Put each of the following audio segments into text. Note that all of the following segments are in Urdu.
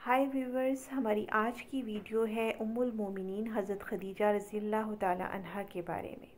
ہائی ویورز، ہماری آج کی ویڈیو ہے ام المومنین حضرت خدیجہ رضی اللہ تعالی عنہا کے بارے میں۔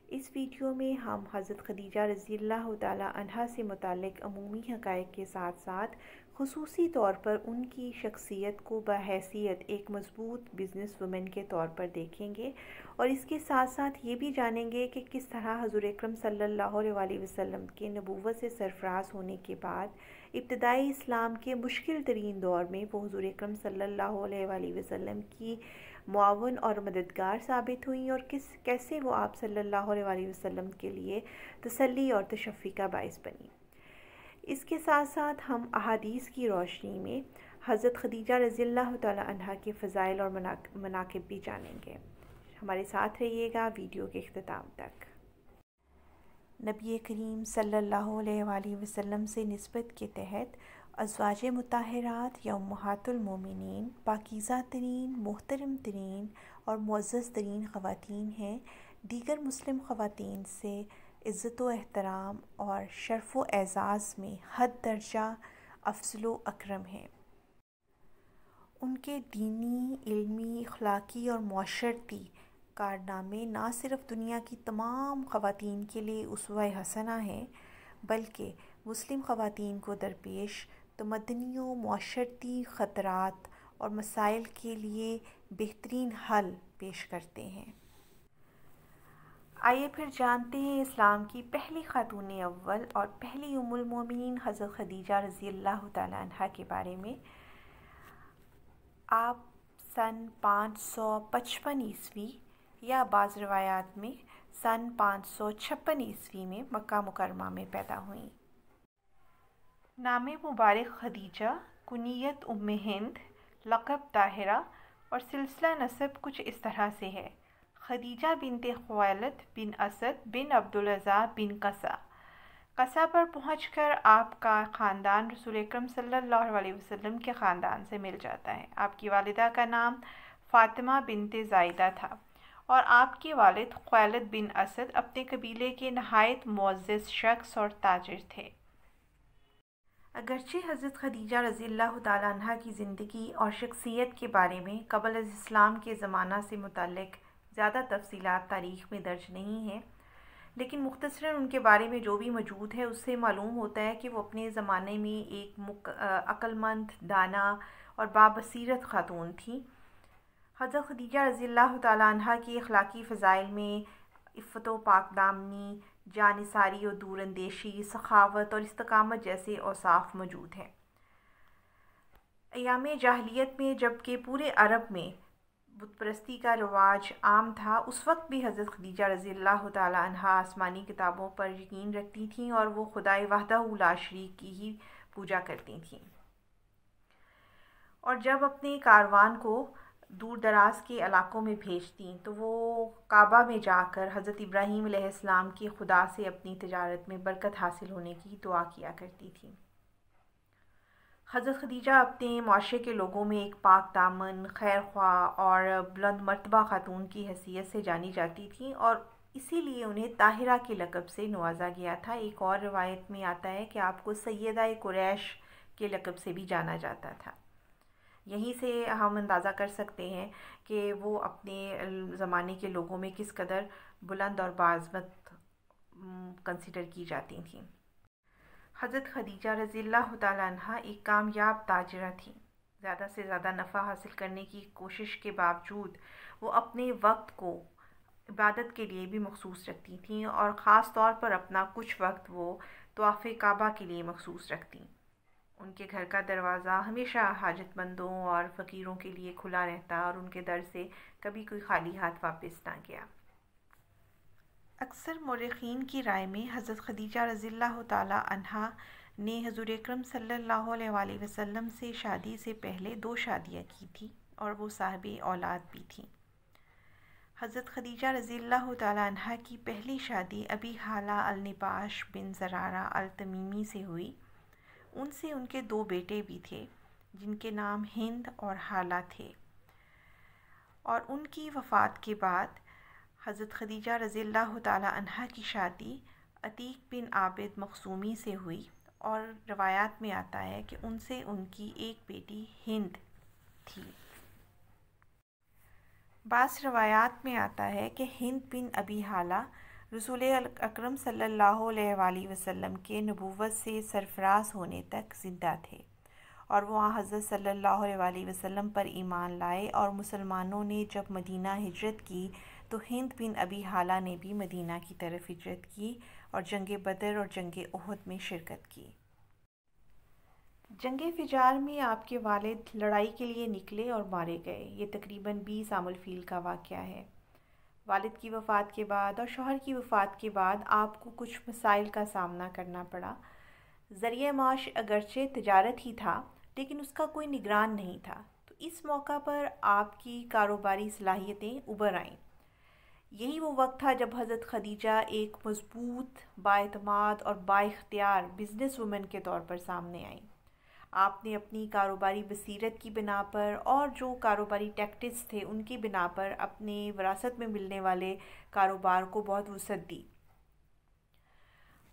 اس ویڈیو میں ہم حضرت خدیجہ رضی اللہ تعالی عنہا سے متعلق عمومی حقائق کے ساتھ ساتھ خصوصی طور پر ان کی شخصیت کو بحیثیت ایک مضبوط بزنس وومن کے طور پر دیکھیں گے، اور اس کے ساتھ ساتھ یہ بھی جانیں گے کہ کس طرح حضور اکرم صلی اللہ علیہ وسلم کے نبوت سے سرفراز ہونے کے بعد ابتدائی اسلام کے مشکل ترین دور میں وہ حضور اکرم صلی اللہ علیہ وسلم کی معاون اور مددگار ثابت ہوئیں، اور کیسے وہ آپ صلی اللہ علیہ وسلم کے لیے تسلی اور تشفی کا باعث بنی۔ اس کے ساتھ ساتھ ہم احادیث کی روشنی میں حضرت خدیجہ رضی اللہ تعالی عنہا کے فضائل اور مناقب بھی جانیں گے۔ ہمارے ساتھ رہیے گا ویڈیو کے اختتام تک۔ نبی کریم صلی اللہ علیہ وسلم سے نسبت کے تحت ازواج مطہرات یا امہات المومنین پاکیزہ ترین، محترم ترین اور معزز ترین خواتین ہیں۔ دیگر مسلم خواتین سے عزت و احترام اور شرف و اعزاز میں حد درجہ افضل و اکرم ہیں۔ ان کے دینی، علمی، اخلاقی اور معاشرتی کارنامے نہ صرف دنیا کی تمام خواتین کے لیے اسوہ حسنہ ہیں، بلکہ مسلم خواتین کو درپیش تمدنی و معاشرتی خطرات اور مسائل کے لیے بہترین حل پیش کرتے ہیں۔ آئیے پھر جانتے ہیں اسلام کی پہلی خاتون اول اور پہلی ام المومنین حضرت خدیجہ رضی اللہ تعالی عنہا کے بارے میں۔ آپ سن 555 عیسوی یا بعض روایات میں سن 556 عیسوی میں مکہ مکرمہ میں پیدا ہوئیں۔ نام مبارک خدیجہ، کنیت ام ہند، لقب طاہرہ، اور سلسلہ نسب کچھ اس طرح سے ہے: خدیجہ بنت خویلد بن اسد بن عبدالعزیٰ بن قصہ۔ قصہ پر پہنچ کر آپ کا خاندان رسول اکرم صلی اللہ علیہ وسلم کے خاندان سے مل جاتا ہے۔ آپ کی والدہ کا نام فاطمہ بنت زائدہ تھا، اور آپ کے والد خویلد بن اسد اپنے قبیلے کے نہایت معزز شخص اور تاجر تھے۔ اگرچہ حضرت خدیجہ رضی اللہ تعالی عنہا کی زندگی اور شخصیت کے بارے میں قبل از اسلام کے زمانہ سے متعلق زیادہ تفصیلات تاریخ میں درج نہیں ہیں، لیکن مختصراً ان کے بارے میں جو بھی موجود ہے اس سے معلوم ہوتا ہے کہ وہ اپنے زمانے میں ایک عقل مند، دانا اور بابصیرت خاتون تھیں۔ حضرت خدیجہ رضی اللہ تعالی عنہا کی اخلاقی فضائل میں عفت و پاک دامنی، جانثاری و دور اندیشی، سخاوت اور استقامت جیسے اوصاف موجود ہیں۔ ایام جاہلیت میں جبکہ پورے عرب میں بت پرستی کا رواج عام تھا، اس وقت بھی حضرت خدیجہ رضی اللہ تعالی عنہا آسمانی کتابوں پر یقین رکھتی تھیں اور وہ خدائے وحدہ لا شریک کی ہی پوجا کرتی تھیں، اور جب اپنے کاروان کو دور دراز کے علاقوں میں بھیجتیں تو وہ کعبہ میں جا کر حضرت ابراہیم علیہ السلام کے خدا سے اپنی تجارت میں برکت حاصل ہونے کی دعا کیا کرتی تھیں۔ حضرت خدیجہ اپنے معاشرے کے لوگوں میں ایک پاک دامن، خیر خواہ اور بلند مرتبہ خاتون کی حیثیت سے جانی جاتی تھیں، اور اسی لیے انہیں طاہرہ کے لقب سے نوازا گیا تھا۔ ایک اور روایت میں آتا ہے کہ آپ کو سیدہ قریش کے لقب سے بھی جانا جاتا تھا۔ یہیں سے ہم اندازہ کر سکتے ہیں کہ وہ اپنے زمانے کے لوگوں میں کس قدر بلند اور باعظمت کنسیڈر کی جاتی تھیں۔ حضرت خدیجہ رضی اللہ تعالی عنہا ایک کامیاب تاجرہ تھیں۔ زیادہ سے زیادہ نفع حاصل کرنے کی کوشش کے باوجود وہ اپنے وقت کو عبادت کے لیے بھی مخصوص رکھتی تھیں، اور خاص طور پر اپنا کچھ وقت وہ طواف کعبہ کے لیے مخصوص رکھتیں۔ ان کے گھر کا دروازہ ہمیشہ حاجت مندوں اور فقیروں کے لیے کھلا رہتا، اور ان کے در سے کبھی کوئی خالی ہاتھ واپس نہ گیا۔ اکثر مورخین کی رائے میں حضرت خدیجہ رضی اللہ تعالی عنہا نے حضور اکرم صلی اللہ علیہ وسلم سے شادی سے پہلے 2 شادیاں کی تھیں، اور وہ صاحب اولاد بھی تھیں۔ حضرت خدیجہ رضی اللہ تعالی عنہا کی پہلی شادی ابی حالہ النباش بن زرارہ التمیمی سے ہوئی۔ ان سے ان کے 2 بیٹے بھی تھے جن کے نام ہند اور حالہ تھے، اور ان کی وفات کے بعد حضرت خدیجہ رضی اللہ تعالی عنہا کی شادی عتیق بن عابد مخزومی سے ہوئی، اور روایات میں آتا ہے کہ ان سے ان کی ایک بیٹی ہند تھی۔ بعض روایات میں آتا ہے کہ ہند بن ابی حالہ رسول اکرم صلی اللہ علیہ وآلہ وسلم کے نبوت سے سرفراز ہونے تک زندہ تھے، اور وہ حضرت صلی اللہ علیہ وآلہ وسلم پر ایمان لائے، اور مسلمانوں نے جب مدینہ ہجرت کی تو ہند بن ابی حالہ نے بھی مدینہ کی طرف ہجرت کی اور جنگ بدر اور جنگ احد میں شرکت کی۔ جنگ فجار میں آپ کے والد لڑائی کے لیے نکلے اور مارے گئے۔ یہ تقریباً 20 عام الفیل کا واقعہ ہے۔ والد کی وفات کے بعد اور شوہر کی وفات کے بعد آپ کو کچھ مسائل کا سامنا کرنا پڑا۔ ذریعہ معاش اگرچہ تجارت ہی تھا، لیکن اس کا کوئی نگران نہیں تھا، تو اس موقع پر آپ کی کاروباری صلاحیتیں ابھر آئیں۔ یہی وہ وقت تھا جب حضرت خدیجہ ایک مضبوط، بااعتماد اور بااختیار بزنس وومن کے طور پر سامنے آئیں۔ آپ نے اپنی کاروباری بصیرت کی بنا پر اور جو کاروباری ٹیکٹکس تھے ان کی بنا پر اپنے وراثت میں ملنے والے کاروبار کو بہت وسعت دی۔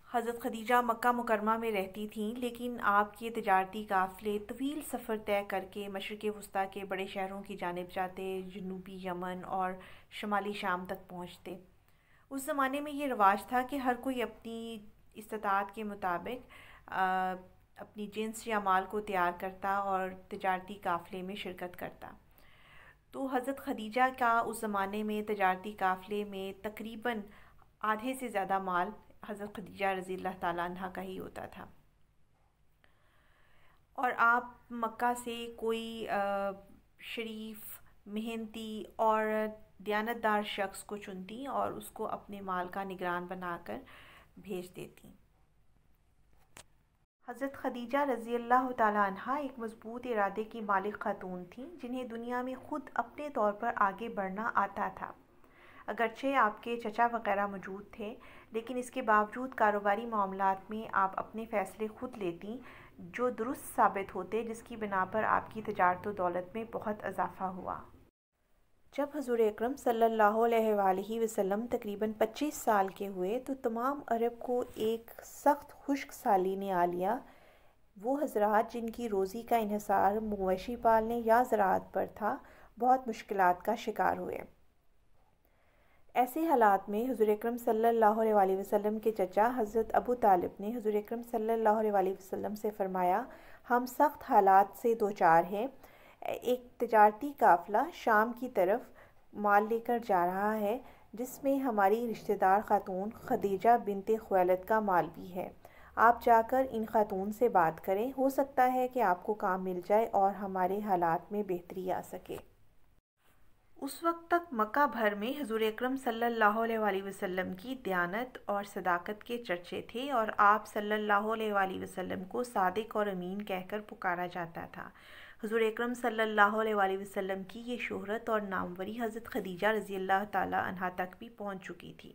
حضرت خدیجہ مکہ مکرمہ میں رہتی تھیں، لیکن آپ کے تجارتی قافلے طویل سفر طے کر کے مشرق وسطیٰ کے بڑے شہروں کی جانب جاتے، جنوبی یمن اور شمالی شام تک پہنچتے۔ اس زمانے میں یہ رواج تھا کہ ہر کوئی اپنی استطاعت کے مطابق اپنی جنس یا مال کو تیار کرتا اور تجارتی قافلے میں شرکت کرتا۔ تو حضرت خدیجہ کا اس زمانے میں تجارتی قافلے میں تقریباً آدھے سے زیادہ مال حضرت خدیجہ رضی اللہ تعالیٰ عنہ کا ہی ہوتا تھا، اور آپ مکہ سے کوئی شریف، محنتی اور دیانتدار شخص کو چنتی اور اس کو اپنے مال کا نگران بنا کر بھیج دیتی۔ حضرت خدیجہ رضی اللہ تعالیٰ عنہ ایک مضبوط ارادے کی مالک خاتون تھیں، جنہیں دنیا میں خود اپنے طور پر آگے بڑھنا آتا تھا۔ اگرچہ آپ کے چچا وغیرہ موجود تھے، لیکن اس کے باوجود کاروباری معاملات میں آپ اپنے فیصلے خود لیتیں جو درست ثابت ہوتے، جس کی بنا پر آپ کی تجارت و دولت میں بہت اضافہ ہوا۔ جب حضور اکرم صلی اللہ علیہ وآلہ وسلم تقریباً 25 سال کے ہوئے تو تمام عرب کو ایک سخت خشک سالی نے آ لیا۔ وہ حضرات جن کی روزی کا انحصار مویشی پالنے یا زراعت پر تھا، بہت مشکلات کا شکار ہوئے۔ ایسے حالات میں حضور اکرم صلی اللہ علیہ وآلہ وسلم کے چچا حضرت ابو طالب نے حضور اکرم صلی اللہ علیہ وآلہ وسلم سے فرمایا، ہم سخت حالات سے دوچار ہیں۔ ایک تجارتی قافلہ شام کی طرف مال لے کر جا رہا ہے، جس میں ہماری رشتہ دار خاتون خدیجہ بنت خویلد کا مال بھی ہے۔ آپ جا کر ان خاتون سے بات کریں، ہو سکتا ہے کہ آپ کو کام مل جائے اور ہمارے حالات میں بہتری آ سکے۔ اس وقت تک مکہ بھر میں حضور اکرم صلی اللہ علیہ وآلہ وسلم کی دیانت اور صداقت کے چرچے تھے، اور آپ صلی اللہ علیہ وآلہ وسلم کو صادق اور امین کہہ کر پکارا جاتا تھا۔ حضور اکرم صلی اللہ علیہ وآلہ وسلم کی یہ شہرت اور ناموری حضرت خدیجہ رضی اللہ تعالیٰ عنہ تک بھی پہنچ چکی تھی۔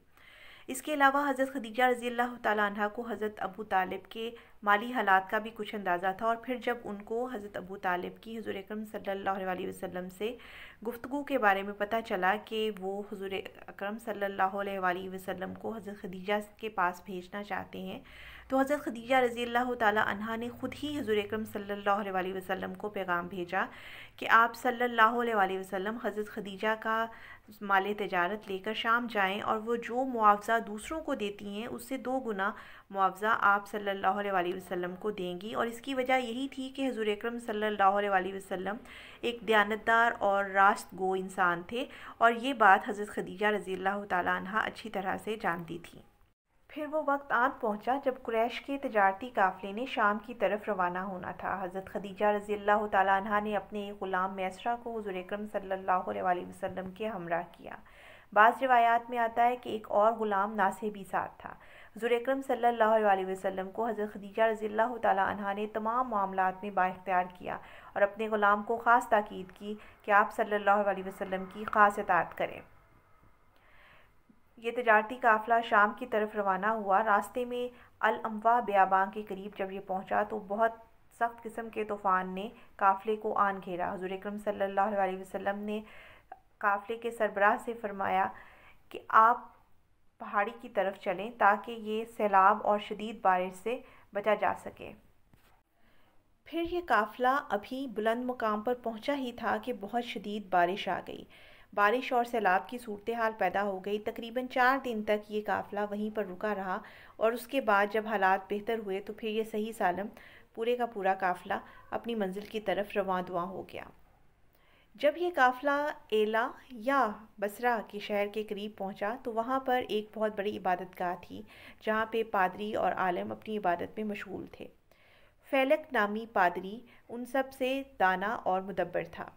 اس کے علاوہ حضرت خدیجہ رضی اللہ تعالیٰ عنہ کو حضرت ابو طالب کے مالی حالات کا بھی کچھ اندازہ تھا، اور پھر جب ان کو حضرت ابو طالب کی حضور اکرم صلی اللہ علیہ وآلہ وسلم سے گفتگو کے بارے میں پتہ چلا کہ وہ حضور اکرم صلی اللہ علیہ وآلہ وسلم کو حضرت خدیجہ کے پاس بھیجنا چاہتے ہیں، تو حضرت خدیجہ رضی اللہ تعالیٰ عنہ نے خود ہی حضور اکرم صلی اللہ علیہ وآلہ وسلم کو پیغام بھیجا کہ آپ صلی اللہ علیہ وآلہ وسلم حضرت خدیجہ کا مال تجارت لے کر شام جائیں، اور وہ جو معاوضہ دوسروں کو دیتی ہیں اس سے 2 گنا معاوضہ آپ صلی اللہ علیہ وآلہ وسلم کو دیں گی۔ اور اس کی وجہ یہی تھی کہ حضور اکرم صلی اللہ علیہ وآلہ وسلم ایک دیانتدار اور راست گو انسان تھے، اور یہ بات حضرت خدیجہ رضی اللہ تعالیٰ عنہ اچھی طرح سے جانتی تھیں۔ پھر وہ وقت آن پہنچا جب قریش کے تجارتی قافلے نے شام کی طرف روانہ ہونا تھا۔ حضرت خدیجہ رضی اللہ تعالیٰ عنہ نے اپنے ایک غلام میسرہ کو حضور اکرم صلی اللہ علیہ وآلہ وسلم کے ہمراہ کیا۔ بعض روایات میں آتا ہے کہ ایک اور غلام ناصح بھی ساتھ تھا۔ حضور اکرم صلی اللہ علیہ وآلہ وسلم کو حضرت خدیجہ رضی اللہ تعالیٰ عنہ نے تمام معاملات میں بااختیار کیا اور اپنے غلام کو خاص تاکید کی کہ آپ صلی اللہ علیہ وسلم کی خاص اطاعت کریں۔ یہ تجارتی قافلہ شام کی طرف روانہ ہوا۔ راستے میں الانواع بیابان کے قریب جب یہ پہنچا تو بہت سخت قسم کے طوفان نے قافلے کو آن گھیرا۔ حضور اکرم صلی اللہ علیہ وسلم نے قافلے کے سربراہ سے فرمایا کہ آپ پہاڑی کی طرف چلیں تاکہ یہ سیلاب اور شدید بارش سے بچا جا سکے۔ پھر یہ قافلہ ابھی بلند مقام پر پہنچا ہی تھا کہ بہت شدید بارش آ گئی۔ بارش اور سیلاب کی صورتحال پیدا ہو گئی۔ تقریباً 4 دن تک یہ قافلہ وہیں پر رکا رہا اور اس کے بعد جب حالات بہتر ہوئے تو پھر یہ صحیح سالم پورے کا پورا قافلہ اپنی منزل کی طرف رواں دواں ہو گیا۔ جب یہ قافلہ ایلا یا بصرہ کے شہر کے قریب پہنچا تو وہاں پر ایک بہت بڑی عبادت گاہ تھی جہاں پہ پادری اور عالم اپنی عبادت میں مشغول تھے۔ فیلک نامی پادری ان سب سے دانا اور مدبر تھا۔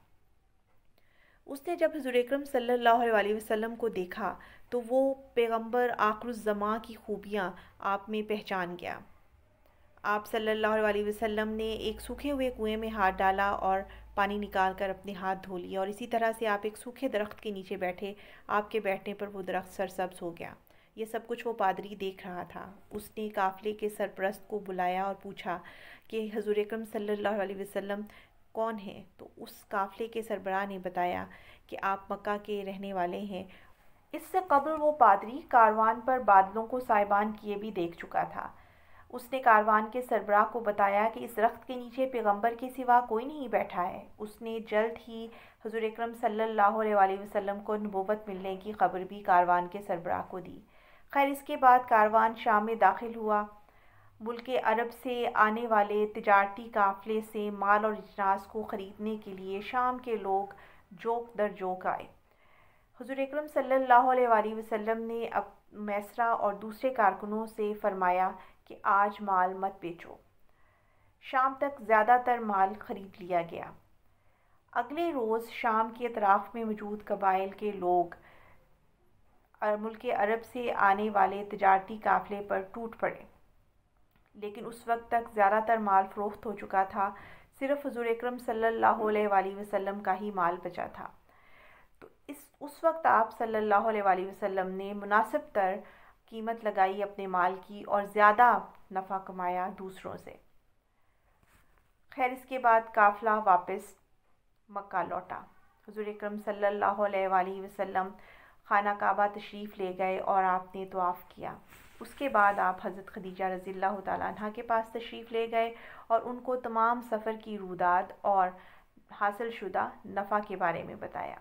اس نے جب حضور اکرم صلی اللہ علیہ وسلم کو دیکھا تو وہ پیغمبر آخر الزماں کی خوبیاں آپ میں پہچان گیا۔ آپ صلی اللہ علیہ وسلم نے ایک سوکھے ہوئے کنویں میں ہاتھ ڈالا اور پانی نکال کر اپنے ہاتھ دھو لیا، اور اسی طرح سے آپ ایک سوکھے درخت کے نیچے بیٹھے، آپ کے بیٹھنے پر وہ درخت سرسبز ہو گیا۔ یہ سب کچھ وہ پادری دیکھ رہا تھا۔ اس نے قافلے کے سرپرست کو بلایا اور پوچھا کہ حضور اکرم صلی اللہ علیہ وسلم کون ہیں؟ تو اس قافلے کے سربراہ نے بتایا کہ آپ مکہ کے رہنے والے ہیں۔ اس سے قبل وہ پادری کاروان پر بادلوں کو سائبان کیے بھی دیکھ چکا تھا۔ اس نے کاروان کے سربراہ کو بتایا کہ اس درخت کے نیچے پیغمبر کے سوا کوئی نہیں بیٹھا ہے۔ اس نے جلد ہی حضور اکرم صلی اللہ علیہ وسلم کو نبوت ملنے کی خبر بھی کاروان کے سربراہ کو دی۔ خیر، اس کے بعد کاروان شام میں داخل ہوا۔ ملک عرب سے آنے والے تجارتی قافلے سے مال اور اجناس کو خریدنے کے لیے شام کے لوگ جوک در جوک آئے۔ حضور اکرم صلی اللہ علیہ وسلم نے میسرہ اور دوسرے کارکنوں سے فرمایا کہ آج مال مت بیچو۔ شام تک زیادہ تر مال خرید لیا گیا۔ اگلے روز شام کے اطراف میں موجود قبائل کے لوگ ملک عرب سے آنے والے تجارتی قافلے پر ٹوٹ پڑے، لیکن اس وقت تک زیادہ تر مال فروخت ہو چکا تھا۔ صرف حضور اکرم صلی اللہ علیہ وسلم کا ہی مال بچا تھا۔ تو اس وقت آپ صلی اللہ علیہ وسلم نے مناسب تر قیمت لگائی اپنے مال کی اور زیادہ نفع کمایا دوسروں سے۔ خیر، اس کے بعد قافلہ واپس مکہ لوٹا۔ حضور اکرم صلی اللہ علیہ وسلم خانہ کعبہ تشریف لے گئے اور آپ نے طواف کیا۔ اس کے بعد آپ حضرت خدیجہ رضی اللہ تعالیٰ عنہ کے پاس تشریف لے گئے اور ان کو تمام سفر کی روداد اور حاصل شدہ نفع کے بارے میں بتایا۔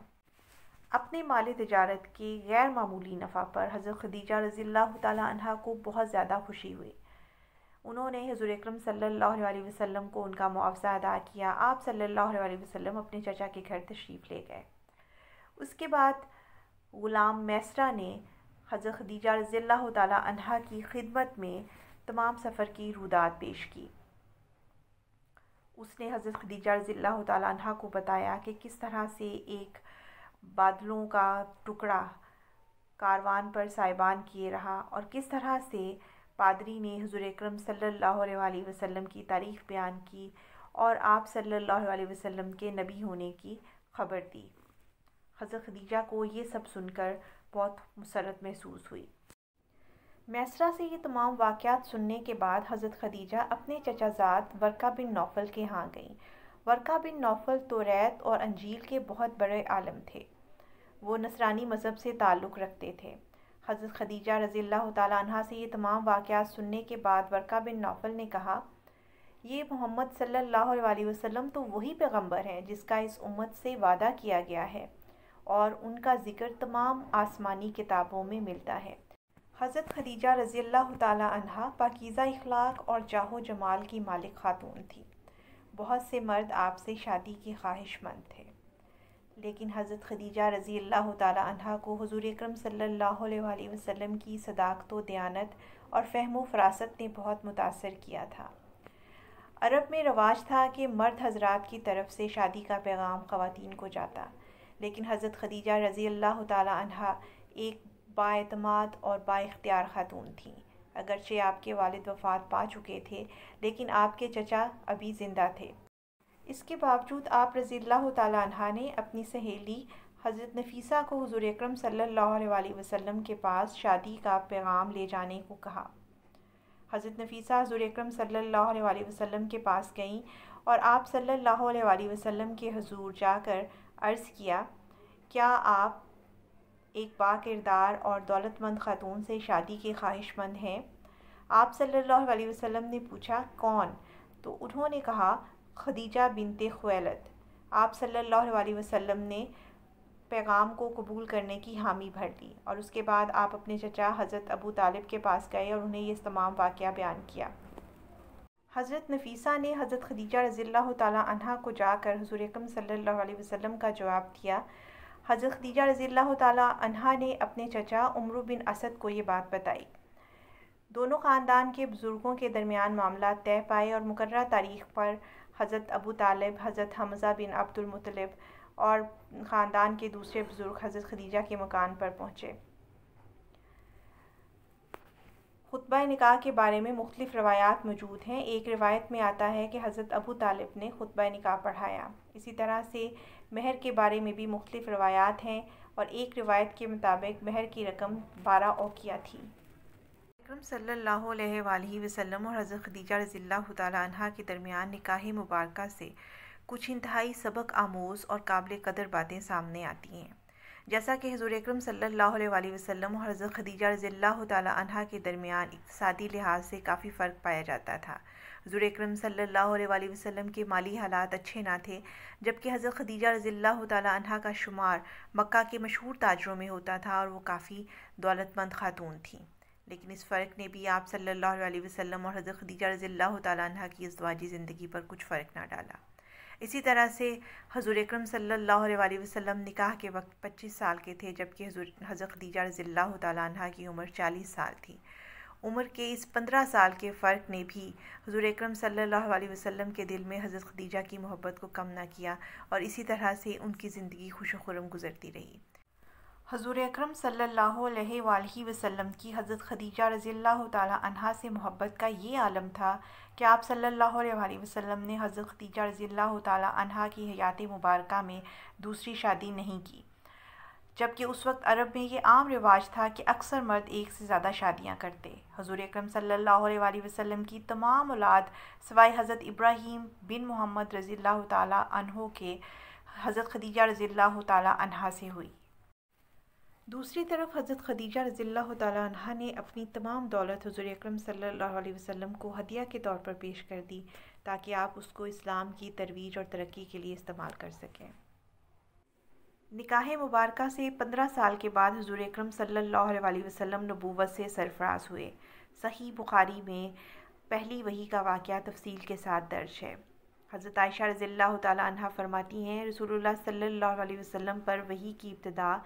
اپنے مال تجارت کے غیر معمولی نفع پر حضرت خدیجہ رضی اللہ تعالیٰ عنہ کو بہت زیادہ خوشی ہوئی۔ انہوں نے حضور اکرم صلی اللہ علیہ وسلم کو ان کا معاوضہ ادا کیا۔ آپ صلی اللہ علیہ وسلم اپنے چچا کے گھر تشریف لے گئے۔ اس کے بعد غلام میسرہ نے حضرت خدیجہ رضی اللہ تعالیٰ عنہ کی خدمت میں تمام سفر کی روداد پیش کی۔ اس نے حضرت خدیجہ رضی اللہ تعالیٰ عنہ کو بتایا کہ کس طرح سے ایک بادلوں کا ٹکڑا کاروان پر سائبان کیے رہا اور کس طرح سے پادری نے حضور اکرم صلی اللہ علیہ وسلم کی تعریف بیان کی اور آپ صلی اللہ علیہ وسلم کے نبی ہونے کی خبر دی۔ حضرت خدیجہ کو یہ سب سن کر بہت مسرت محسوس ہوئی۔ میسرہ سے یہ تمام واقعات سننے کے بعد حضرت خدیجہ اپنے چچا زاد ورقہ بن نوفل کے ہاں گئیں۔ ورقہ بن نوفل توریت اور انجیل کے بہت بڑے عالم تھے۔ وہ نصرانی مذہب سے تعلق رکھتے تھے۔ حضرت خدیجہ رضی اللہ تعالیٰ عنہ سے یہ تمام واقعات سننے کے بعد ورقہ بن نوفل نے کہا، یہ محمد صلی اللہ علیہ وسلم تو وہی پیغمبر ہیں جس کا اس امت سے وعدہ کیا گیا ہے اور ان کا ذکر تمام آسمانی کتابوں میں ملتا ہے۔ حضرت خدیجہ رضی اللہ تعالیٰ عنہ پاکیزہ اخلاق اور جاہ و جمال کی مالک خاتون تھی۔ بہت سے مرد آپ سے شادی کی خواہش مند تھے، لیکن حضرت خدیجہ رضی اللہ تعالیٰ عنہ کو حضور اکرم صلی اللہ علیہ وسلم کی صداقت و دیانت اور فہم و فراست نے بہت متاثر کیا تھا۔ عرب میں رواج تھا کہ مرد حضرات کی طرف سے شادی کا پیغام خواتین کو جاتا، لیکن حضرت خدیجہ رضی اللہ تعالیٰ عنہ ایک بااعتماد اور با اختیار خاتون تھیں۔ اگرچہ آپ کے والد وفات پا چکے تھے، لیکن آپ کے چچا ابھی زندہ تھے۔ اس کے باوجود آپ رضی اللہ تعالیٰ عنہ نے اپنی سہیلی حضرت نفیسہ کو حضور اکرم صلی اللہ علیہ وسلم کے پاس شادی کا پیغام لے جانے کو کہا۔ حضرت نفیسہ حضور اکرم صلی اللہ علیہ وسلم کے پاس گئیں اور آپ صلی اللہ علیہ وسلم کے حضور جا کر عرض کیا، کیا آپ ایک با کردار اور دولت مند خاتون سے شادی کے خواہش مند ہیں؟ آپ صلی اللہ علیہ وسلم نے پوچھا کون؟ تو انہوں نے کہا خدیجہ بنت خویلد۔ آپ صلی اللہ علیہ وسلم نے پیغام کو قبول کرنے کی حامی بھر لی اور اس کے بعد آپ اپنے چچا حضرت ابو طالب کے پاس گئے اور انہیں یہ تمام واقعہ بیان کیا۔ حضرت نفیسہ نے حضرت خدیجہ رضی اللہ تعالی عنہا کو جا کر حضور اکرم صلی اللہ علیہ وسلم کا جواب دیا۔ حضرت خدیجہ رضی اللہ تعالی عنہا نے اپنے چچا عمرو بن اسد کو یہ بات بتائی۔ دونوں خاندان کے بزرگوں کے درمیان معاملات طے پائے اور مقررہ تاریخ پر حضرت ابو طالب، حضرت حمزہ بن عبد المطلب اور خاندان کے دوسرے بزرگ حضرت خدیجہ کے مکان پر پہنچے۔ خطبہ نکاح کے بارے میں مختلف روایات موجود ہیں۔ ایک روایت میں آتا ہے کہ حضرت ابو طالب نے خطبہ نکاح پڑھایا۔ اسی طرح سے مہر کے بارے میں بھی مختلف روایات ہیں اور ایک روایت کے مطابق مہر کی رقم 12 اوقیہ تھی۔ اکرم صلی اللہ علیہ وآلہ وسلم اور حضرت خدیجہ رضی اللہ تعالی عنہا کے درمیان نکاح مبارکہ سے کچھ انتہائی سبق آموز اور قابل قدر باتیں سامنے آتی ہیں۔ جیسا کہ حضور اکرم صلی اللہ علیہ وآلہ وسلم اور حضرت خدیجہ رضی اللہ تعالی عنہا کے درمیان اقتصادی لحاظ سے کافی فرق پایا جاتا تھا۔ حضور اکرم صلی اللہ علیہ وآلہ وسلم کے مالی حالات اچھے نہ تھے، جبکہ حضرت خدیجہ رضی اللہ تعالی عنہا کا شمار مکہ کے مشہور تاجروں میں ہوتا تھا اور وہ کافی دولت مند خاتون تھیں۔ لیکن اس فرق نے بھی آپ صلی اللہ علیہ وسلم اور حضرت خدیجہ رضی اللہ تعالی عنہا کی ازدواجی زندگی پر کچھ فرق نہ ڈالا۔ اسی طرح سے حضور اکرم صلی اللہ علیہ وآلہ وسلم نکاح کے وقت 25 سال کے تھے، جبکہ حضرت خدیجہ رضی اللہ تعالی عنہا کی عمر 40 سال تھی۔ عمر کے اس 15 سال کے فرق نے بھی حضور اکرم صلی اللہ علیہ وسلم کے دل میں حضرت خدیجہ کی محبت کو کم نہ کیا اور اسی طرح سے ان کی زندگی خوش و خرم گزرتی رہی۔ حضور اکرم صلی اللہ علیہ وآلہ وسلم کی حضرت خدیجہ رضی اللہ تعالی عنہا سے محبت کا یہ عالم تھا کہ آپ صلی اللہ علیہ وآلہ وسلم نے حضرت خدیجہ رضی اللہ تعالی عنہا کی حیات مبارکہ میں دوسری شادی نہیں کی، جبکہ اس وقت عرب میں یہ عام رواج تھا کہ اکثر مرد ایک سے زیادہ شادیاں کرتے۔ حضور اکرم صلی اللہ علیہ وآلہ وسلم کی تمام اولاد سوائے حضرت ابراہیم بن محمد رضی اللہ تعالی عنہ کے حضرت خدیجہ رضی اللہ تعالی عنہا سے ہوئی۔ دوسری طرف حضرت خدیجہ رضی اللہ تعالی عنہا نے اپنی تمام دولت حضور اکرم صلی اللہ علیہ وسلم کو ہدیہ کے طور پر پیش کر دی تاکہ آپ اس کو اسلام کی ترویج اور ترقی کے لیے استعمال کر سکیں۔ نکاح مبارکہ سے 15 سال کے بعد حضور اکرم صلی اللہ علیہ وآلہ وسلم نبوت سے سرفراز ہوئے۔ صحیح بخاری میں پہلی وحی کا واقعہ تفصیل کے ساتھ درج ہے۔ حضرت عائشہ رضی اللہ تعالی عنہا فرماتی ہیں رسول اللہ صلی اللہ علیہ وسلم پر وحی کی ابتدا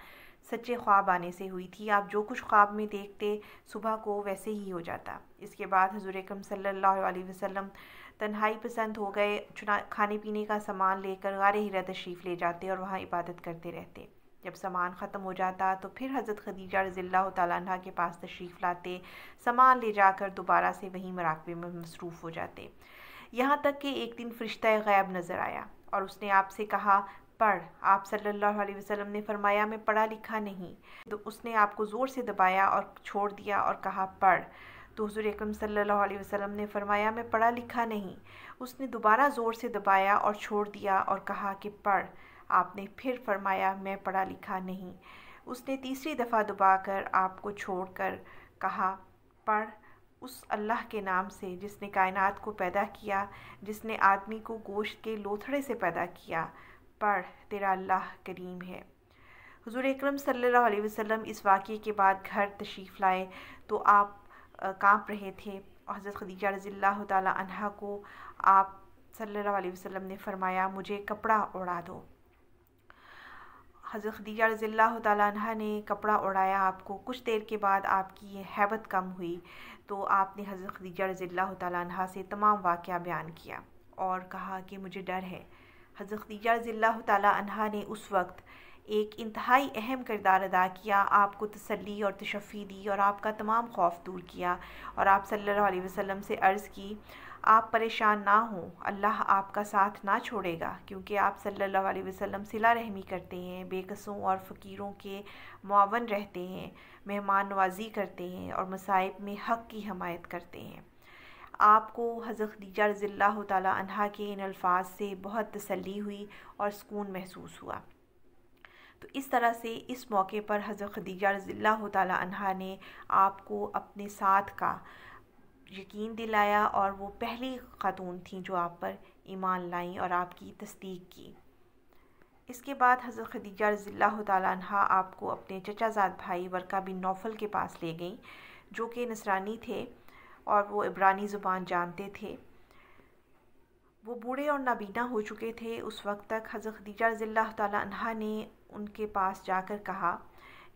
سچے خواب آنے سے ہوئی تھی۔ آپ جو کچھ خواب میں دیکھتے صبح کو ویسے ہی ہو جاتا۔ اس کے بعد حضور اکرم صلی اللہ علیہ وسلم تنہائی پسند ہو گئے، کھانے پینے کا سامان لے کر غار حرا تشریف لے جاتے اور وہاں عبادت کرتے رہتے۔ جب سامان ختم ہو جاتا تو پھر حضرت خدیجہ رضی اللہ تعالیٰ عنہ کے پاس تشریف لاتے، سامان لے جا کر دوبارہ سے وہی مراقبے میں مصروف ہو جاتے، یہاں تک کہ ایک دن فرشتہ غیب نظر آیا اور اس نے آپ سے کہا پڑھ۔ آپ صلی اللہ علیہ وسلم نے فرمایا میں پڑھا لکھا نہیں۔ تو اس نے آپ کو زور سے دبایا اور چھوڑ دیا اور کہا پڑھ۔ تو حضور اکرم صلی اللہ علیہ وسلم نے فرمایا میں پڑھا لکھا نہیں۔ اس نے دوبارہ زور سے دبایا اور چھوڑ دیا اور کہا کہ پڑھ۔ آپ نے پھر فرمایا میں پڑھا لکھا نہیں۔ اس نے تیسری دفعہ دبا کر آپ کو چھوڑ کر کہا پڑھ اس اللہ کے نام سے جس نے کائنات کو پیدا کیا، جس نے آدمی کو گوشت کے لوتھڑے سے پیدا کیا، پڑھ تیرا اللہ کریم ہے۔ حضور اکرم صلی اللہ علیہ وسلم اس واقعے کے بعد گھر تشریف لائے تو آپ کانپ رہے تھے اور حضرت خدیجہ رضی اللہ تعالی عنہا کو آپ صلی اللہ علیہ وسلم نے فرمایا مجھے کپڑا اڑا دو۔ حضرت خدیجہ رضی اللہ تعالی عنہا نے کپڑا اڑایا آپ کو۔ کچھ دیر کے بعد آپ کی ہیبت کم ہوئی تو آپ نے حضرت خدیجہ رضی اللہ تعالی عنہا سے تمام واقعہ بیان کیا اور کہا کہ مجھے ڈر ہے۔ حضرت خدیجہ رضی اللہ تعالی عنہا نے اس وقت ایک انتہائی اہم کردار ادا کیا، آپ کو تسلی اور تشفی دی اور آپ کا تمام خوف دور کیا اور آپ صلی اللہ علیہ وسلم سے عرض کی آپ پریشان نہ ہوں، اللہ آپ کا ساتھ نہ چھوڑے گا، کیونکہ آپ صلی اللہ علیہ وسلم صلہ رحمی کرتے ہیں، بے کسوں اور فقیروں کے معاون رہتے ہیں، مہمان نوازی کرتے ہیں اور مصائب میں حق کی حمایت کرتے ہیں۔ آپ کو حضرت خدیجہ رضی اللہ تعالی عنہا کے ان الفاظ سے بہت تسلی ہوئی اور سکون محسوس ہوا۔ تو اس طرح سے اس موقع پر حضرت خدیجہ رضی اللہ تعالی عنہا نے آپ کو اپنے ساتھ کا یقین دلایا اور وہ پہلی خاتون تھیں جو آپ پر ایمان لائیں اور آپ کی تصدیق کی۔ اس کے بعد حضرت خدیجہ رضی اللہ تعالیٰ عنہ آپ کو اپنے چچا زاد بھائی ورقہ بن نوفل کے پاس لے گئیں، جو کہ نصرانی تھے اور وہ عبرانی زبان جانتے تھے۔ وہ بوڑھے اور نابینا ہو چکے تھے اس وقت تک۔ حضرت خدیجہ رضی اللہ تعالیٰ عنہ نے ان کے پاس جا کر کہا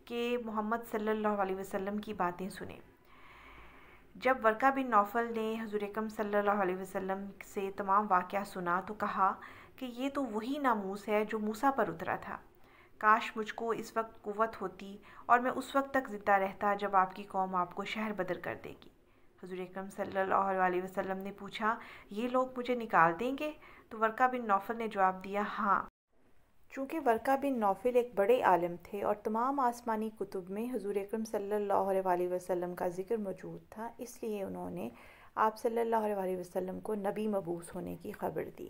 کہ محمد صلی اللہ علیہ وسلم کی باتیں سنیں۔ جب ورقہ بن نوفل نے حضور اکرم صلی اللہ علیہ وسلم سے تمام واقعہ سنا تو کہا کہ یہ تو وہی ناموس ہے جو موسیٰ پر اترا تھا۔ کاش مجھ کو اس وقت قوت ہوتی اور میں اس وقت تک زندہ رہتا جب آپ کی قوم آپ کو شہر بدر کر دے گی۔ حضور اکرم صلی اللہ علیہ وسلم نے پوچھا، یہ لوگ مجھے نکال دیں گے؟ تو ورقہ بن نوفل نے جواب دیا، ہاں۔ چونکہ ورقہ بن نوفل ایک بڑے عالم تھے اور تمام آسمانی کتب میں حضور اکرم صلی اللہ علیہ وسلم کا ذکر موجود تھا، اس لیے انہوں نے آپ صلی اللہ علیہ وسلم کو نبی مبعوث ہونے کی خبر دی۔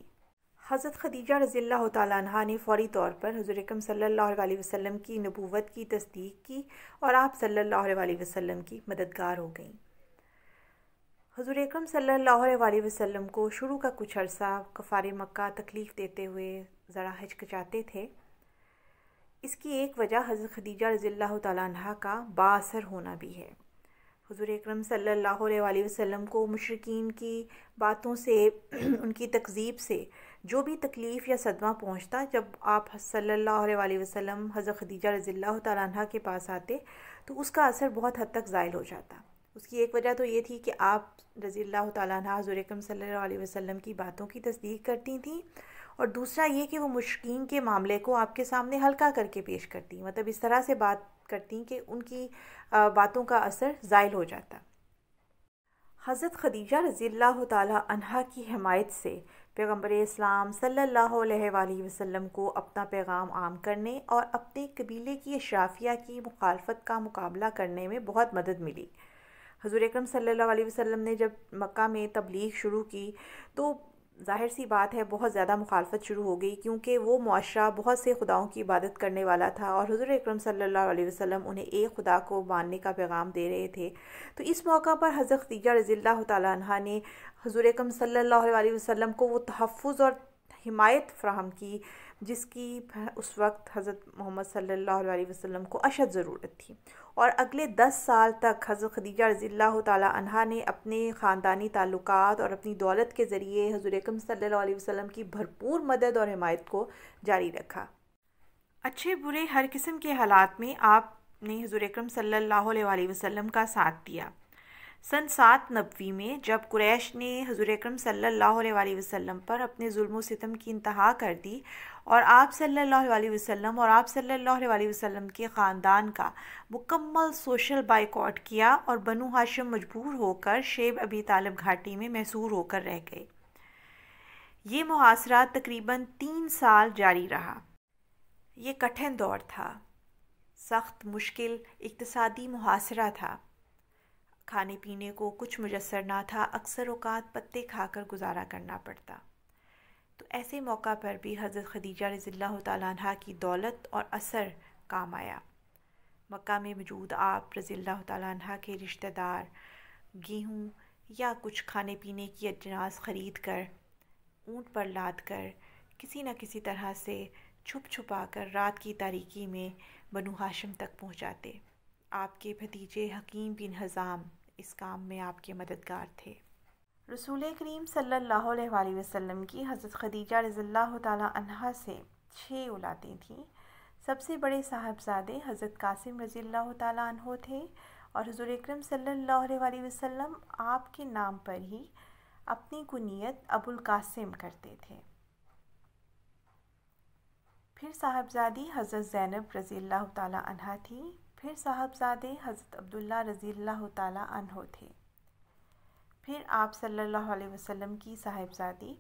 حضرت خدیجہ رضی اللہ تعالیٰ عنہ نے فوری طور پر حضور اکرم صلی اللہ علیہ وسلم کی نبوت کی تصدیق کی اور آپ صلی اللہ علیہ وسلم کی مددگار ہو گئیں۔ حضور اکرم صلی اللہ علیہ وسلم کو شروع کا کچھ عرصہ کفار مکہ تکلیف دیتے ہوئے ذرا ہچکچاتے تھے۔ اس کی ایک وجہ حضرت خدیجہ رضی اللہ تعالیٰ عنہ کا با اثر ہونا بھی ہے۔ حضور اکرم صلی اللہ علیہ وسلم کو مشرکین کی باتوں سے، ان کی تکذیب سے جو بھی تکلیف یا صدمہ پہنچتا، جب آپ صلی اللہ علیہ وسلم حضرت خدیجہ رضی اللہ تعالیٰ عنہ کے پاس آتے تو اس کا اثر بہت حد تک زائل ہو جاتا۔ اس کی ایک وجہ تو یہ تھی کہ آپ رضی اللہ تعالیٰ عنہ حضور اکرم صلی اللہ علیہ وسلم کی باتوں کی تصدیق کرتی تھیں، اور دوسرا یہ کہ وہ مشرکین کے معاملے کو آپ کے سامنے ہلکا کر کے پیش کرتی، مطلب اس طرح سے بات کرتی کہ ان کی باتوں کا اثر زائل ہو جاتا۔ حضرت خدیجہ رضی اللہ تعالیٰ عنہ کی حمایت سے پیغمبر اسلام صلی اللہ علیہ وآلہ وسلم کو اپنا پیغام عام کرنے اور اپنے قبیلے کی اشرافیہ کی مخالفت کا مقابلہ کرنے میں بہت مدد ملی۔ حضور اکرم صلی اللہ علیہ وسلم نے جب مکہ میں تبلیغ شروع کی تو ظاہر سی بات ہے بہت زیادہ مخالفت شروع ہو گئی، کیونکہ وہ معاشرہ بہت سے خداؤں کی عبادت کرنے والا تھا اور حضور اکرم صلی اللہ علیہ وسلم انہیں ایک خدا کو ماننے کا پیغام دے رہے تھے۔ تو اس موقع پر حضرت خدیجہ رضی اللہ تعالیٰ عنہ نے حضور اکرم صلی اللہ علیہ وسلم کو وہ تحفظ اور حمایت فراہم کی جس کی اس وقت حضرت محمد صلی اللہ علیہ وسلم کو اشد ضرورت تھی، اور اگلے 10 سال تک حضرت خدیجہ رضی اللہ تعالیٰ عنہ نے اپنے خاندانی تعلقات اور اپنی دولت کے ذریعے حضور اکرم صلی اللہ علیہ وسلم کی بھرپور مدد اور حمایت کو جاری رکھا۔ اچھے برے ہر قسم کے حالات میں آپ نے حضور اکرم صلی اللہ علیہ وسلم کا ساتھ دیا۔ سن 7 نبوی میں جب قریش نے حضور اکرم صلی اللہ علیہ وسلم پر اپنے ظلم و ستم کی انتہا کر دی اور آپ صلی اللہ علیہ وسلم اور آپ صلی اللہ علیہ وسلم کے خاندان کا مکمل سوشل بائیکاٹ کیا اور بنو ہاشم مجبور ہو کر شیب ابی طالب گھاٹی میں محصور ہو کر رہ گئے۔ یہ محاصرہ تقریباً 3 سال جاری رہا۔ یہ کٹھن دور تھا، سخت مشکل اقتصادی محاصرہ تھا، کھانے پینے کو کچھ میسر نہ تھا، اکثر اوقات پتے کھا کر گزارا کرنا پڑتا۔ تو ایسے موقع پر بھی حضرت خدیجہ رضی اللہ تعالیٰ عنہ کی دولت اور اثر کام آیا۔ مکہ میں موجود آپ رضی اللہ تعالیٰ عنہ کے رشتہ دار گیہوں یا کچھ کھانے پینے کی اجناس خرید کر اونٹ پر لاد کر کسی نہ کسی طرح سے چھپ چھپا کر رات کی تاریکی میں بنو ہاشم تک پہنچاتے۔ آپ کے بھتیجے حکیم بن حزام اس کام میں آپ کے مددگار تھے۔ رسول کریم صلی اللہ علیہ وآلہ وسلم کی حضرت خدیجہ رضی اللہ تعالیٰ عنہ سے 6 اولادیں تھیں۔ سب سے بڑے صاحبزادے حضرت قاسم رضی اللہ تعالیٰ عنہ تھے اور حضور اکرم صلی اللہ علیہ وآلہ وسلم آپ کے نام پر ہی اپنی کنیت ابو القاسم کرتے تھے۔ پھر صاحبزادی حضرت زینب رضی اللہ تعالیٰ عنہ تھی، پھر صاحبزادے حضرت عبداللہ رضی اللہ تعالیٰ عنہ تھے، پھر آپ صلی اللہ علیہ وسلم کی صاحبزادی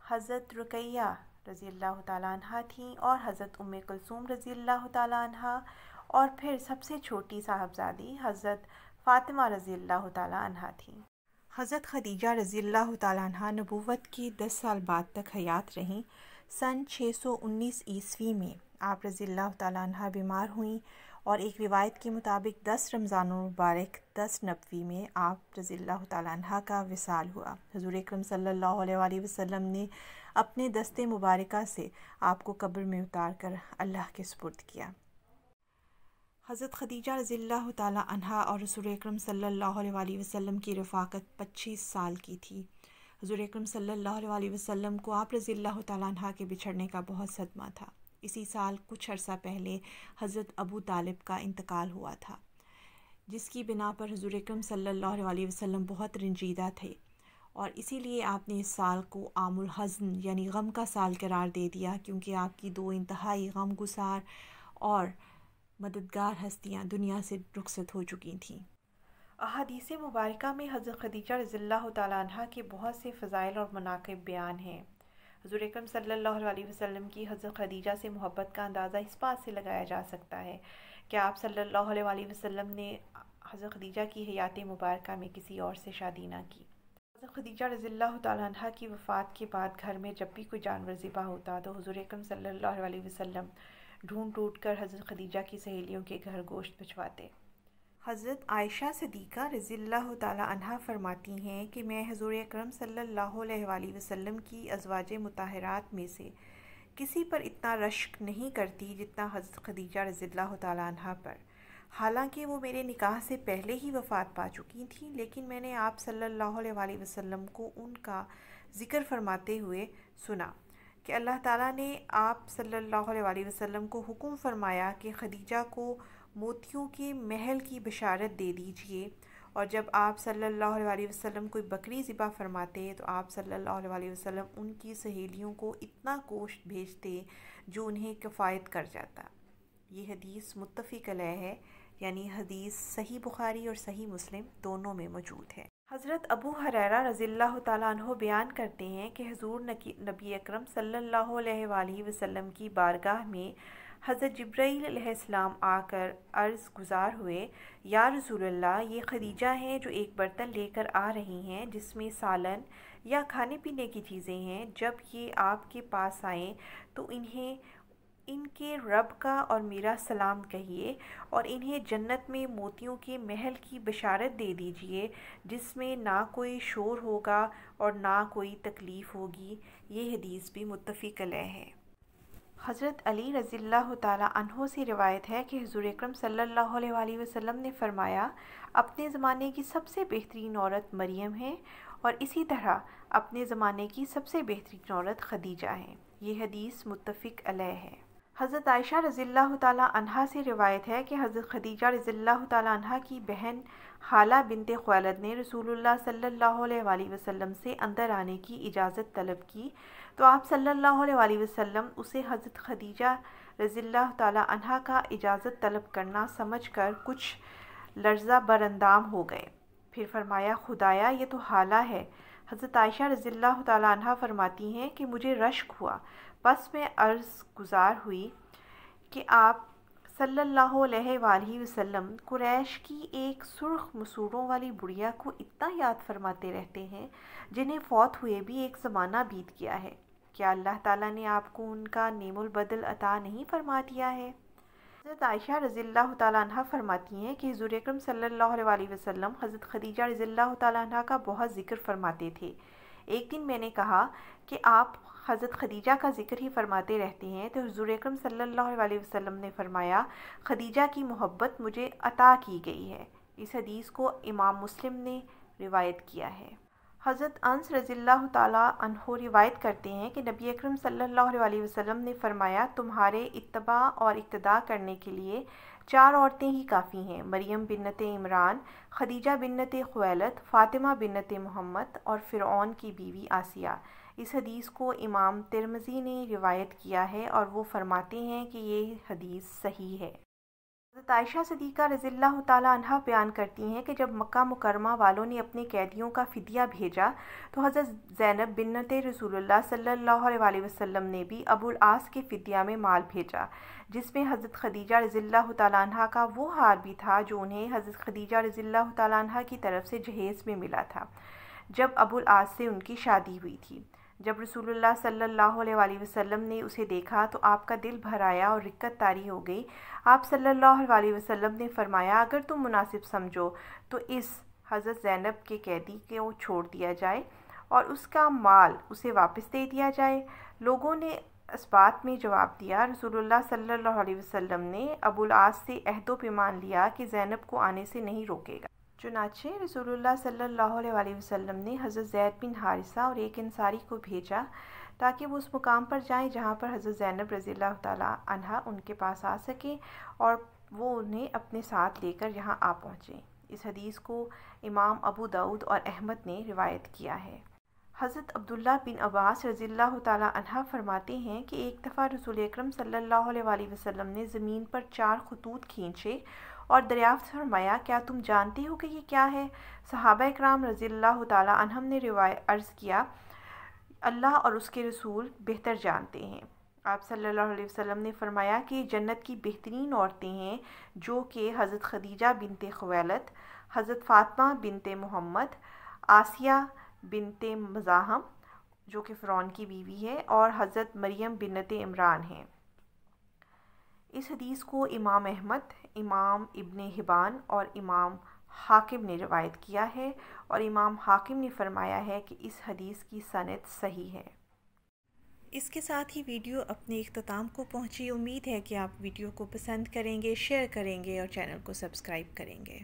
حضرت رقیہ رضی اللہ تعالیٰ عنہ تھیں اور حضرت ام کلثوم رضی اللہ تعالیٰ عنہ، اور پھر سب سے چھوٹی صاحبزادی حضرت فاطمہ رضی اللہ تعالیٰ عنہ تھیں۔ حضرت خدیجہ رضی اللہ تعالیٰ عنہ نبوت کی 10 سال بعد تک حیات رہیں۔ سن 619 عیسوی میں آپ رضی اللہ تعالیٰ عنہ بیمار ہوئیں اور ایک روایت کے مطابق 10 رمضان المبارک 10 نبوی میں آپ رضی اللہ تعالیٰ عنہ کا وصال ہوا۔ حضور اکرم صلی اللہ علیہ وآلہ وسلم نے اپنے دست مبارکہ سے آپ کو قبر میں اتار کر اللہ کے سپرد کیا۔ حضرت خدیجہ رضی اللہ تعالیٰ عنہا اور رسول اکرم صلی اللہ علیہ وآلہ وسلم کی رفاقت 25 سال کی تھی۔ حضور اکرم صلی اللہ علیہ وآلہ وسلم کو آپ رضی اللہ تعالیٰ عنہ کے بچھڑنے کا بہت صدمہ تھا۔ اسی سال کچھ عرصہ پہلے حضرت ابو طالب کا انتقال ہوا تھا، جس کی بنا پر حضور اکرم صلی اللہ علیہ وآلہ وسلم بہت رنجیدہ تھے، اور اسی لیے آپ نے اس سال کو عام الحزن یعنی غم کا سال قرار دے دیا، کیونکہ آپ کی 2 انتہائی غم گسار اور مددگار ہستیاں دنیا سے رخصت ہو چکی تھیں۔ احادیث مبارکہ میں حضرت خدیجہ رضی اللہ تعالیٰ عنہ کے بہت سے فضائل اور مناقب بیان ہیں۔ حضور اکرم صلی اللہ علیہ وسلم کی حضرت خدیجہ سے محبت کا اندازہ اس بات سے لگایا جا سکتا ہے کہ آپ صلی اللہ علیہ وآلہ وسلم نے حضرت خدیجہ کی حیات مبارکہ میں کسی اور سے شادی نہ کی۔ حضرت خدیجہ رضی اللہ تعالیٰ عنہ کی وفات کے بعد گھر میں جب بھی کوئی جانور ذبح ہوتا تو حضور اکرم صلی اللہ علیہ وسلم ڈھونڈ ڈھونڈ کر حضرت خدیجہ کی سہیلیوں کے گھر گوشت بھجواتے۔ حضرت عائشہ صدیقہ رضی اللہ تعالیٰ عنہا فرماتی ہیں کہ میں حضور اکرم صلی اللہ علیہ وآلہ وسلم کی ازواج مطہرات میں سے کسی پر اتنا رشک نہیں کرتی جتنا حضرت خدیجہ رضی اللہ تعالیٰ عنہا پر، حالانکہ وہ میرے نکاح سے پہلے ہی وفات پا چکی تھیں، لیکن میں نے آپ صلی اللہ علیہ وآلہ وسلم کو ان کا ذکر فرماتے ہوئے سنا کہ اللہ تعالیٰ نے آپ صلی اللہ علیہ وآلہ وسلم کو حکم فرمایا کہ خدیجہ کو موتیوں کے محل کی بشارت دے دیجئے، اور جب آپ صلی اللہ علیہ وآلہ وسلم کوئی بکری ذبح فرماتے تو آپ صلی اللہ علیہ وآلہ وسلم ان کی سہیلیوں کو اتنا گوشت بھیجتے جو انہیں کفایت کر جاتا۔ یہ حدیث متفق علیہ ہے، یعنی حدیث صحیح بخاری اور صحیح مسلم دونوں میں موجود ہے۔ حضرت ابو ہریرہ رضی اللہ تعالیٰ عنہ بیان کرتے ہیں کہ حضور نبی اکرم صلی اللہ علیہ وآلہ وسلم کی بارگاہ میں حضرت جبرائیل علیہ السلام آ کر عرض گزار ہوئے، یا رسول اللہ، یہ خدیجہ ہیں جو ایک برتن لے کر آ رہی ہیں جس میں سالن یا کھانے پینے کی چیزیں ہیں۔ جب یہ آپ کے پاس آئیں تو انہیں ان کے رب کا اور میرا سلام کہیے، اور انہیں جنت میں موتیوں کے محل کی بشارت دے دیجئے جس میں نہ کوئی شور ہوگا اور نہ کوئی تکلیف ہوگی۔ یہ حدیث بھی متفق علیہ ہے۔ حضرت علی رضی اللہ تعالیٰ عنہ سے روایت ہے کہ حضور اکرم صلی اللہ علیہ وآلہ وسلم نے فرمایا، اپنے زمانے کی سب سے بہترین عورت مریم ہے، اور اسی طرح اپنے زمانے کی سب سے بہترین عورت خدیجہ ہے۔ یہ حدیث متفق علیہ ہے۔ حضرت عائشہ رضی اللہ تعالیٰ عنہا سے روایت ہے کہ حضرت خدیجہ رضی اللہ تعالیٰ عنہا کی بہن خالہ بنت خویلد نے رسول اللہ صلی اللہ علیہ وآلہ وسلم سے اندر آنے کی اجازت طلب کی تو آپ صلی اللہ علیہ وآلہ وسلم اسے حضرت خدیجہ رضی اللہ تعالیٰ عنہا کا اجازت طلب کرنا سمجھ کر کچھ لرزہ براندام ہو گئے، پھر فرمایا، خدایا یہ تو حالہ ہے۔ حضرت عائشہ رضی اللہ تعالیٰ عنہا فرماتی ہیں کہ مجھے رشک ہوا، بس میں عرض گزار ہوئی کہ آپ صلی اللہ علیہ وآلہ وسلم قریش کی ایک سرخ مسوروں والی بڑھیا کو اتنا یاد فرماتے رہتے ہیں جنہیں فوت ہوئے بھی ایک زمانہ بیت گیا ہے، کیا اللہ تعالیٰ نے آپ کو ان کا نعم البدل عطا نہیں فرما دیا ہے؟ حضرت عائشہ رضی اللہ تعالیٰ عنہ فرماتی ہیں کہ حضور اکرم صلی اللہ علیہ وآلہ وسلم حضرت خدیجہ رضی اللہ تعالیٰ عنہ کا بہت ذکر فرماتے تھے۔ ایک دن میں نے کہا کہ آپ حضرت خدیجہ کا ذکر ہی فرماتے رہتے ہیں، تو حضور اکرم صلی اللہ علیہ وسلم نے فرمایا، خدیجہ کی محبت مجھے عطا کی گئی ہے۔ اس حدیث کو امام مسلم نے روایت کیا ہے۔ حضرت انس رضی اللہ تعالیٰ عنہ روایت کرتے ہیں کہ نبی اکرم صلی اللہ علیہ وسلم نے فرمایا، تمہارے اتباع اور اقتداء کرنے کے لیے 4 عورتیں ہی کافی ہیں، مریم بنت عمران، خدیجہ بنت خویلد، فاطمہ بنت محمد اور فرعون کی بیوی آسیہ۔ اس حدیث کو امام ترمذی نے روایت کیا ہے اور وہ فرماتے ہیں کہ یہ حدیث صحیح ہے۔ حضرت عائشہ صدیقہ رضی اللہ تعالیٰ عنہا بیان کرتی ہیں کہ جب مکہ مکرمہ والوں نے اپنے قیدیوں کا فدیہ بھیجا تو حضرت زینب بنت رسول اللہ صلی اللہ علیہ وآلہ وسلم نے بھی ابو العاص کے فدیہ میں مال بھیجا، جس میں حضرت خدیجہ رضی اللہ تعالیٰ عنہا کا وہ ہار بھی تھا جو انہیں حضرت خدیجہ رضی اللہ تعالیٰ عنہا کی طرف سے جہیز میں ملا تھا جب ابو العاص سے ان کی شادی ہوئی تھی۔ جب رسول اللہ صلی اللہ علیہ وسلم نے اسے دیکھا تو آپ کا دل بھر آیا اور رقت طاری ہو گئی۔ آپ صلی اللہ علیہ وسلم نے فرمایا، اگر تم مناسب سمجھو تو اس حضرت زینب کے قیدی کو چھوڑ دیا جائے اور اس کا مال اسے واپس دے دیا جائے۔ لوگوں نے اس بات میں جواب دیا، رسول اللہ صلی اللہ علیہ وسلم نے ابو العاص سے عہد و پیمان لیا کہ زینب کو آنے سے نہیں روکے گا۔ چنانچہ رسول اللہ صلی اللہ علیہ وسلم نے حضرت زید بن حارثہ اور ایک انصاری کو بھیجا تاکہ وہ اس مقام پر جائیں جہاں پر حضرت زینب رضی اللہ تعالیٰ عنہا ان کے پاس آ سکیں اور وہ انہیں اپنے ساتھ لے کر یہاں آ پہنچیں۔ اس حدیث کو امام ابو داؤد اور احمد نے روایت کیا ہے۔ حضرت عبداللہ بن عباس رضی اللہ تعالیٰ عنہ فرماتے ہیں کہ ایک دفعہ رسول اکرم صلی اللہ علیہ وسلم نے زمین پر 4 خطوط کھینچے اور دریافت فرمایا، کیا تم جانتے ہو کہ یہ کیا ہے؟ صحابہ اکرام رضی اللہ تعالیٰ عنہم نے عرض کیا، اللہ اور اس کے رسول بہتر جانتے ہیں۔ آپ صلی اللہ علیہ وسلم نے فرمایا کہ یہ جنت کی بہترین عورتیں ہیں، جو کہ حضرت خدیجہ بنت خویلد، حضرت فاطمہ بنت محمد، آسیہ بنت مزاحم جو کہ فرعون کی بیوی ہے، اور حضرت مریم بنت عمران ہیں۔ اس حدیث کو امام احمد، امام ابن حبان اور امام حاکم نے روایت کیا ہے، اور امام حاکم نے فرمایا ہے کہ اس حدیث کی سند صحیح ہے۔ اس کے ساتھ ہی ویڈیو اپنے اختتام کو پہنچی۔ امید ہے کہ آپ ویڈیو کو پسند کریں گے، شیئر کریں گے اور چینل کو سبسکرائب کریں گے۔